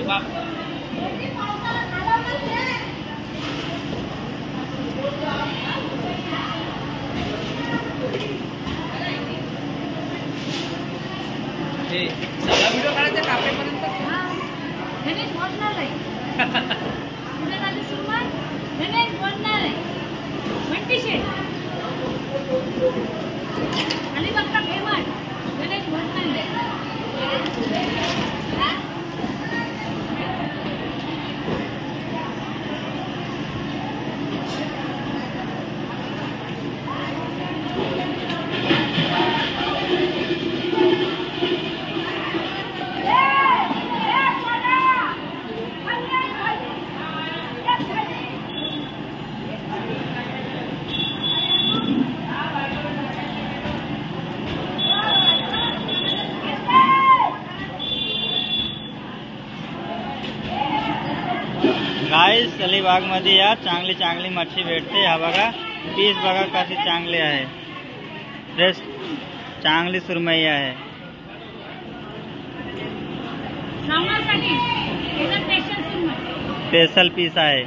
सगळा व्हिडिओ काढायचा कापेपर्यंत गणेश बोलणार नाही. पुढे झाली सुरुवात. गणेश बोलणार नाही. बंटी शेठ आणि बघता फेमस गणेश बोलणार नाही. गाइस अलिबाग मध्ये या चांगली चांगली मच्छी भेटते। हा बघा पीस बघा कशी चांगली आहे, फ्रेश चांगली सुरमई आहे। स्पेशल पीस आहे,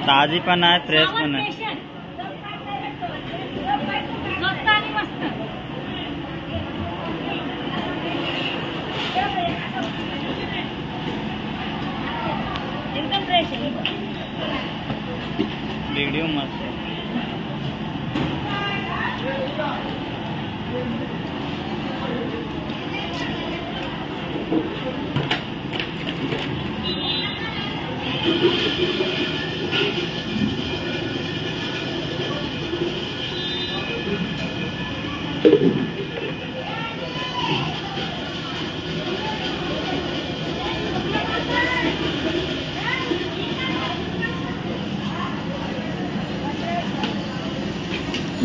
ताजी पण आहे फ्रेश पण आहे। वीडियो मस्त है।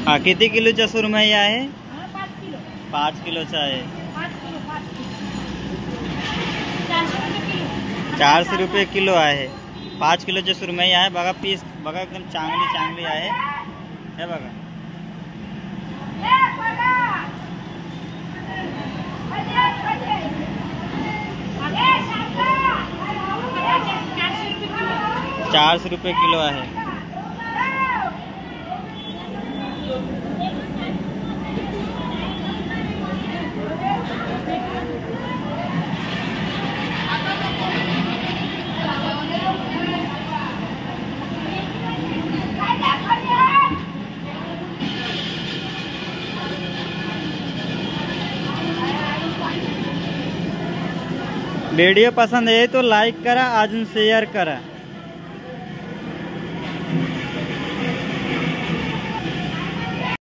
हा किती किलोचा सुरमई आहे? 5 किलोचा आहे। 400 रुपये किलो आहे। 5 किलोची सुरमई आहे बघा। पीस बघा एकदम चांगली चांगली आहे। हे बघा ₹400 किलो आहे। वीडियो पसंद है तो लाइक करा, अजून शेयर करा।